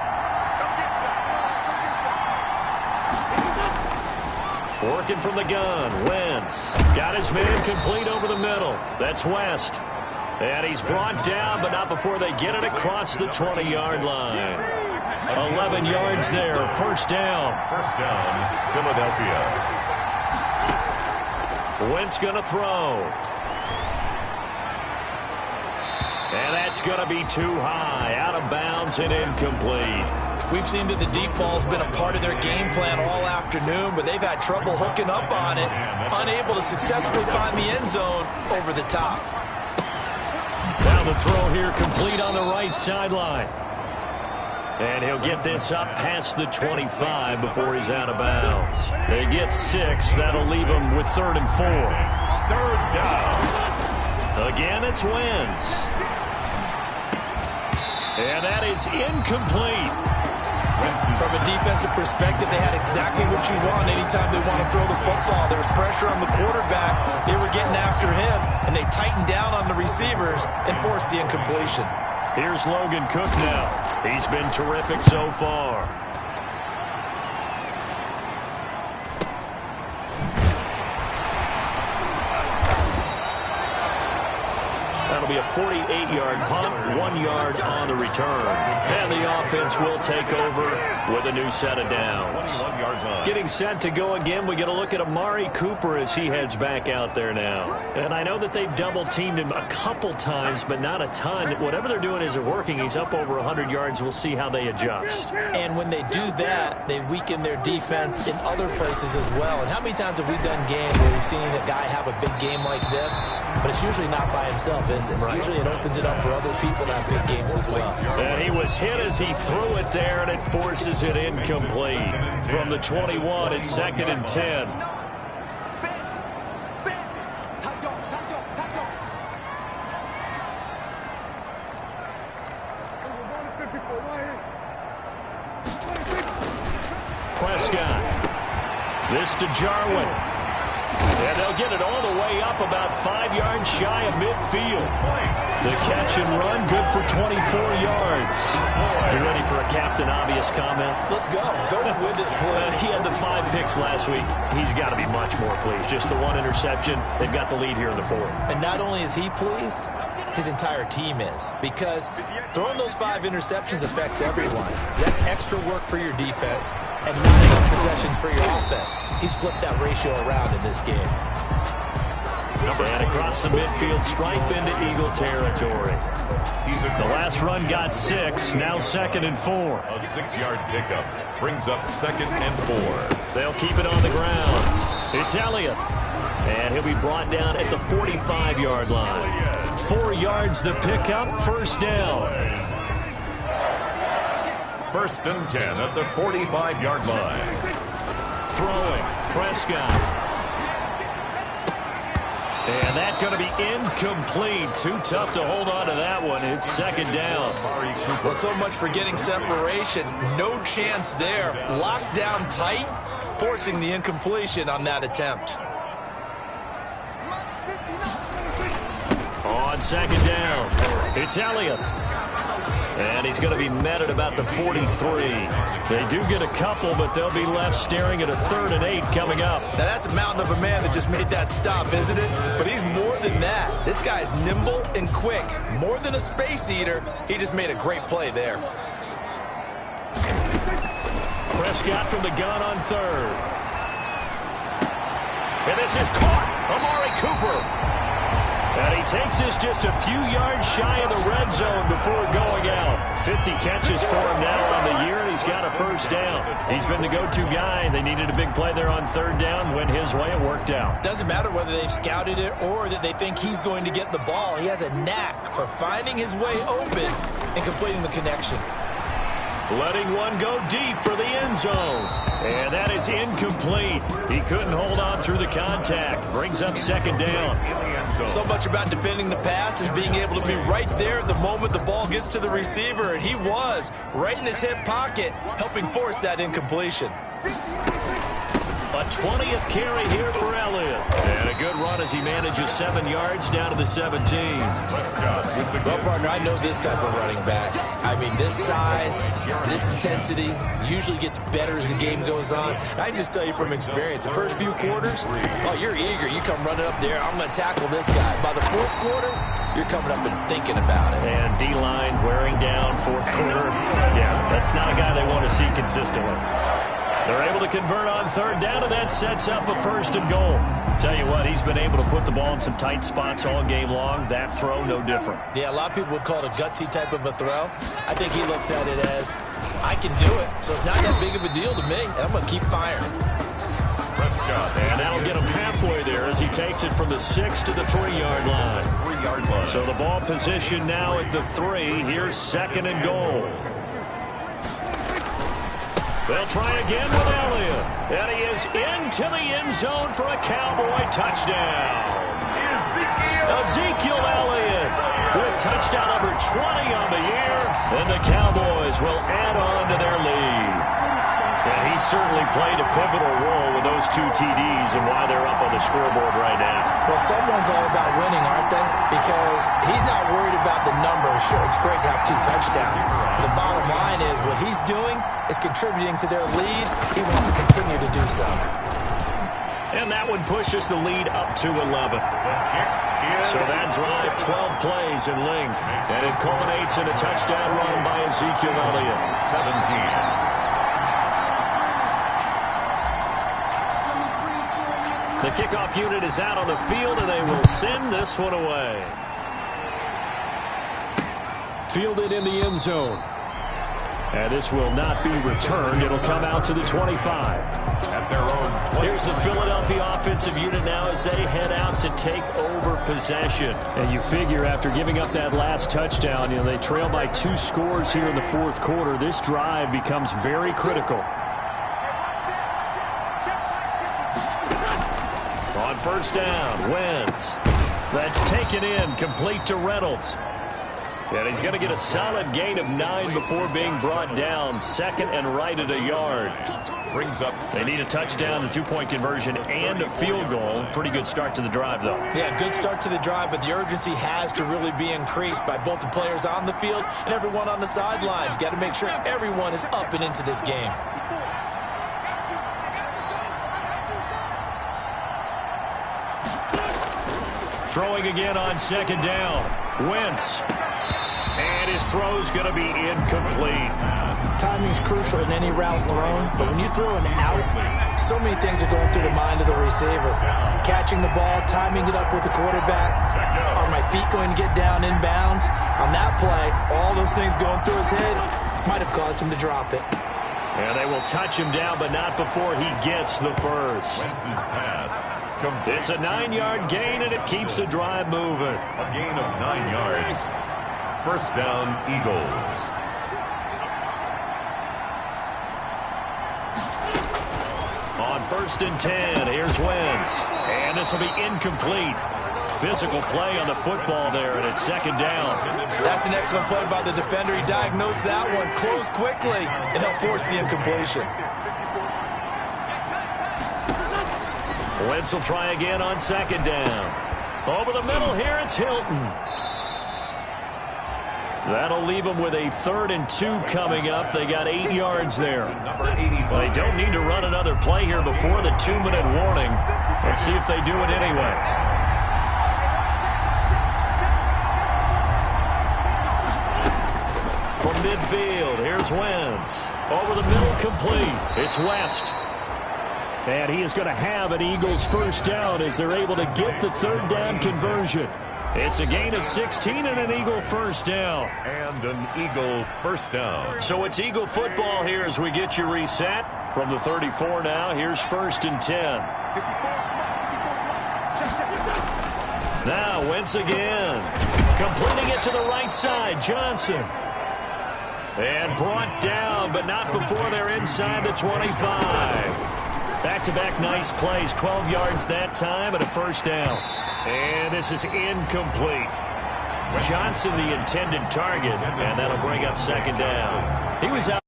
Working from the gun, Wentz got his man complete over the middle. That's West. And he's brought down, but not before they get it across the 20-yard line. 11 yards there, first down. First down, Philadelphia. Wentz going to throw. And that's going to be too high, out of bounds and incomplete. We've seen that the deep ball's been a part of their game plan all afternoon, but they've had trouble hooking up on it, unable to successfully find the end zone over the top. Now the throw here complete on the right sideline. And he'll get this up past the 25 before he's out of bounds. They get 6. That'll leave them with 3rd and 4. 3rd down. Again, it's Wentz. And that is incomplete. From a defensive perspective, they had exactly what you want anytime they want to throw the football. There was pressure on the quarterback. They were getting after him, and they tightened down on the receivers and forced the incompletion. Here's Logan Cook now. He's been terrific so far. That'll be a 48-yard punt, 1 yard on the return. And the offense will take over with a new set of downs. Getting set to go again, we get a look at Amari Cooper as he heads back out there now. And I know that they've double-teamed him a couple times, but not a ton. Whatever they're doing isn't working. He's up over 100 yards. We'll see how they adjust. And when they do that, they weaken their defense in other places as well. And how many times have we done games where we've seen a guy have a big game like this, but it's usually not by himself, is it? Right. Usually it opens it up for other people to have big games as well. And he was hit as he threw it there, and it forces it incomplete. From the 21, it's 2nd and 10. Prescott. This to Jarwin. And they'll get it all the way up about 5 yards shy of midfield. The catch and run, good for 24 yards. You ready for a Captain Obvious comment? Let's go. Go with it. He had the 5 picks last week. He's got to be much more pleased. Just the 1 interception. They've got the lead here in the 4th. And not only is he pleased, his entire team is. Because throwing those 5 interceptions affects everyone. That's extra work for your defense and not enough possessions for your offense. He's flipped that ratio around in this game. And across the midfield stripe into Eagle territory. The last run got 6, now 2nd and 4. A 6-yard pickup brings up 2nd and 4. They'll keep it on the ground. It's Elliott. And he'll be brought down at the 45-yard line. 4 yards the pickup, 1st down. 1st and 10 at the 45-yard line. Throwing, Prescott. And that's going to be incomplete. Too tough to hold on to that one. It's 2nd down. Well, so much for getting separation. No chance there. Locked down tight, forcing the incompletion on that attempt. On 2nd down, it's Elliott. And he's going to be met at about the 43. They do get a couple, but they'll be left staring at a 3rd and 8 coming up. Now, that's a mountain of a man that just made that stop, isn't it? But he's more than that. This guy's nimble and quick. More than a space eater, he just made a great play there. Prescott from the gun on 3rd. And this is caught. Amari Cooper. And he takes this just a few yards shy of the red zone before going out. 50 catches for him now on the year, and he's got a 1st down. He's been the go-to guy. They needed a big play there on 3rd down. Went his way. It worked out. Doesn't matter whether they've scouted it or that they think he's going to get the ball. He has a knack for finding his way open and completing the connection. Letting one go deep for the end zone. And that is incomplete. He couldn't hold on through the contact. Brings up 2nd down. So much about defending the pass is being able to be right there at the moment the ball gets to the receiver, and he was right in his hip pocket, helping force that incompletion. A 20th carry here for Elliott. And a good run as he manages 7 yards down to the 17. Well, partner, I know this type of running back. I mean, this size, this intensity usually gets better as the game goes on. And I can just tell you from experience, the first few quarters, oh, you're eager. You come running up there, I'm going to tackle this guy. By the 4th quarter, you're coming up and thinking about it. And D-line wearing down 4th quarter. Yeah, that's not a guy they want to see consistently. They're able to convert on 3rd down, and that sets up a 1st and goal. Tell you what, he's been able to put the ball in some tight spots all game long. That throw, no different. Yeah, a lot of people would call it a gutsy type of a throw. I think he looks at it as, I can do it, so it's not that big of a deal to me, and I'm going to keep firing. And that'll get him halfway there as he takes it from the 6 to the 3-yard line. So the ball position now at the 3. Here's 2nd and goal. They'll try again with Elliott. And he is into the end zone for a Cowboy touchdown. Ezekiel Elliott with touchdown number 20 on the year. And the Cowboys will add on to their lead. And he certainly played a pivotal role with those 2 TDs and why they're up on the scoreboard right now. Well, someone's all about winning, aren't they? Because he's not worried about the numbers. Sure, it's great to have 2 touchdowns. But the bottom line is what he's doing is contributing to their lead. He wants to continue to do so. And that one pushes the lead up to 11. So that drive, 12 plays in length. And it culminates in a touchdown run by Ezekiel Elliott. 17. The kickoff unit is out on the field, and they will send this one away. Fielded in the end zone. And this will not be returned. It'll come out to the 25. At their own 20. Here's the Philadelphia offensive unit now as they head out to take over possession. And you figure after giving up that last touchdown, they trail by 2 scores here in the 4th quarter. This drive becomes very critical. On 1st down, Wentz. That's taken in, complete to Reynolds. And he's going to get a solid gain of 9 before being brought down. 2nd and right at a yard. Brings up. They need a touchdown, a 2-point conversion, and a field goal. Pretty good start to the drive, though. Yeah, good start to the drive, but the urgency has to really be increased by both the players on the field and everyone on the sidelines. Got to make sure everyone is up and into this game. Throwing again on 2nd down. Wentz. And his throw's going to be incomplete. Timing's crucial in any route thrown, but when you throw an out, so many things are going through the mind of the receiver. Catching the ball, timing it up with the quarterback. Are my feet going to get down in bounds? On that play, all those things going through his head might have caused him to drop it. And they will touch him down, but not before he gets the first. Wentz's pass. It's a 9-yard gain, and it keeps the drive moving. A gain of 9 yards. First down, Eagles. On 1st and 10, here's Wentz. And this will be incomplete. Physical play on the football there, and it's 2nd down. That's an excellent play by the defender. He diagnosed that one, closed quickly, and helped force the incompletion. Wentz will try again on 2nd down. Over the middle here, it's Hilton. That'll leave them with a 3rd and 2 coming up. They got 8 yards there. Well, they don't need to run another play here before the 2-minute warning. Let's see if they do it anyway. From midfield, here's Wentz. Over the middle, complete. It's West. And he is going to have an Eagles first down as they're able to get the 3rd down conversion. It's a gain of 16 and an Eagle first down. And an Eagle first down. So it's Eagle football here as we get you reset. From the 34 now, here's 1st and 10. Now Wentz again. Completing it to the right side, Johnson. And brought down, but not before they're inside the 25. Back-to-back nice plays, 12 yards that time and a first down. And this is incomplete. Johnson the intended target, and that'll bring up 2nd down. He was out.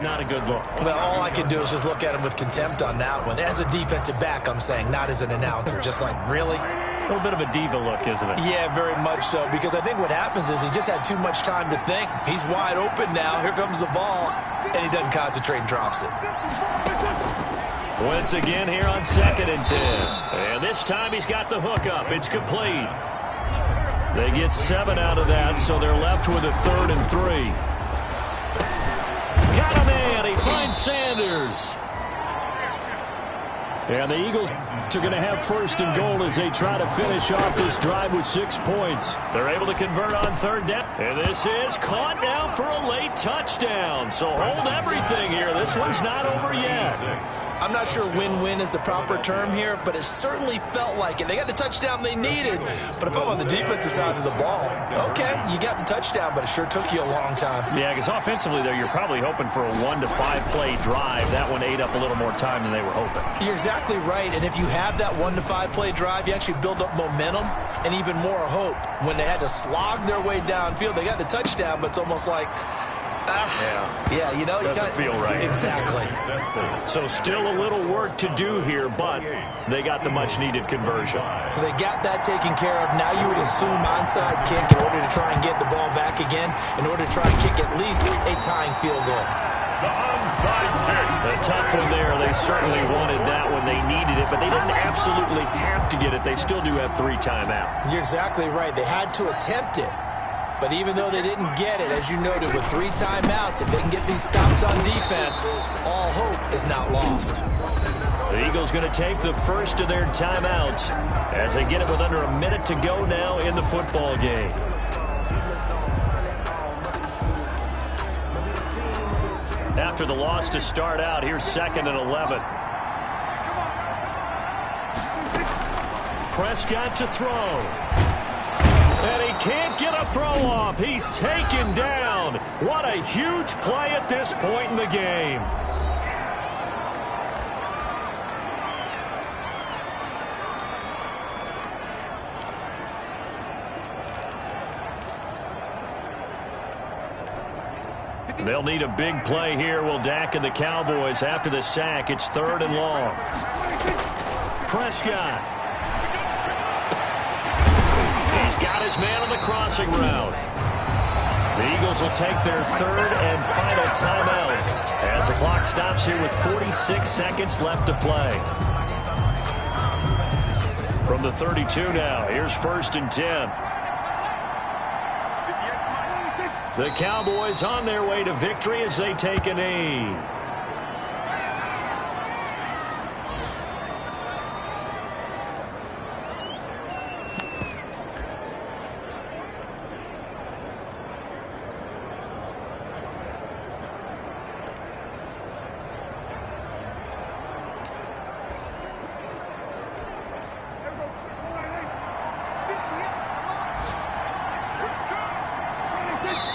Not a good look. Well, all I can do is just look at him with contempt on that one. As a defensive back, I'm saying, not as an announcer. Just like, really? A little bit of a diva look, isn't it? Yeah, very much so. Because I think what happens is he just had too much time to think. He's wide open now. Here comes the ball. And he doesn't concentrate and drops it. Once again here on 2nd and 10. And this time he's got the hook up. It's complete. They get 7 out of that, so they're left with a 3rd and 3. Got a man. He finds Sanders. And the Eagles are going to have 1st and goal as they try to finish off this drive with 6 points. They're able to convert on 3rd down. And this is caught now for a late touchdown. So hold everything here. This one's not over yet. I'm not sure win-win is the proper term here, but it certainly felt like it. They got the touchdown they needed, but if I'm on the defensive side of the ball, okay, you got the touchdown, but it sure took you a long time. Yeah, because offensively there, you're probably hoping for a 1 to 5 play drive. That one ate up a little more time than they were hoping. You're exactly right, and if you have that 1 to 5 play drive, you actually build up momentum and even more hope. When they had to slog their way downfield, they got the touchdown, but it's almost like, yeah, you know, doesn't feel right. Exactly. So still a little work to do here, but they got the much-needed conversion. So they got that taken care of. Now you would assume onside kick in order to try and get the ball back again, in order to try and kick at least a tying field goal. The onside kick. A tough one there. They certainly wanted that when they needed it, but they didn't absolutely have to get it. They still do have 3 timeouts. You're exactly right. They had to attempt it. But even though they didn't get it, as you noted, with 3 timeouts, if they can get these stops on defense, all hope is not lost. The Eagles going to take the first of their timeouts as they get it with under a minute to go now in the football game. After the loss to start out, here's 2nd and 11. Prescott to throw. And he can't get a throw off. He's taken down. What a huge play at this point in the game. They'll need a big play here, will Dak and the Cowboys. After the sack, it's 3rd and long. Prescott. He's got his man on the crossing route. The Eagles will take their third and final timeout as the clock stops here with 46 seconds left to play. From the 32 now, here's 1st and 10. The Cowboys on their way to victory as they take a knee.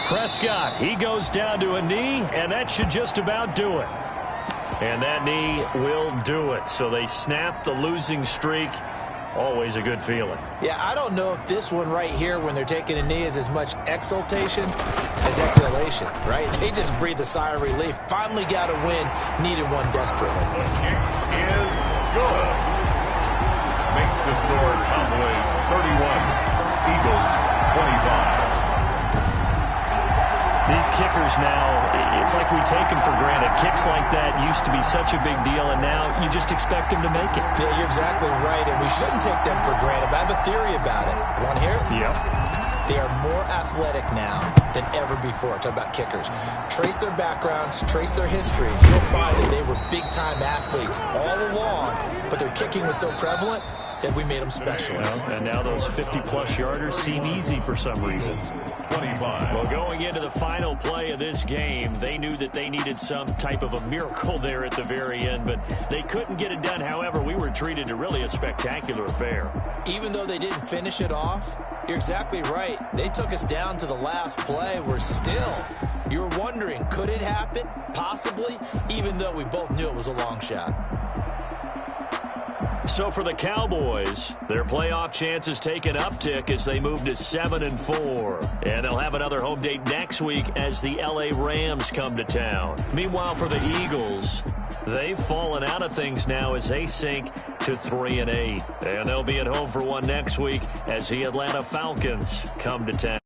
Prescott, he goes down to a knee, and that should just about do it. And that knee will do it. So they snap the losing streak. Always a good feeling. Yeah, I don't know if this one right here when they're taking a knee is as much exultation as exhalation, right? They just breathe a sigh of relief. Finally got a win. Needed one desperately. The kick is good. Makes the score Cowboys 31, Eagles 25. These kickers now, it's like we take them for granted. Kicks like that used to be such a big deal, and now you just expect them to make it. Yeah, you're exactly right, and we shouldn't take them for granted, but I have a theory about it. Want to hear it? Yep. They are more athletic now than ever before. Talk about kickers. Trace their backgrounds, trace their history. You'll find that they were big-time athletes all along, but their kicking was so prevalent that we made them specialists. Well, and now those 50-plus yarders seem easy for some reason. 25. Well, going into the final play of this game, they knew that they needed some type of a miracle there at the very end, but they couldn't get it done. However, we were treated to really a spectacular affair. Even though they didn't finish it off, you're exactly right. They took us down to the last play. We're still, you were wondering, could it happen? Possibly, even though we both knew it was a long shot. So for the Cowboys, their playoff chances take an uptick as they move to 7-4. And they'll have another home date next week as the LA Rams come to town. Meanwhile, for the Eagles, they've fallen out of things now as they sink to 3-8. And they'll be at home for one next week as the Atlanta Falcons come to town.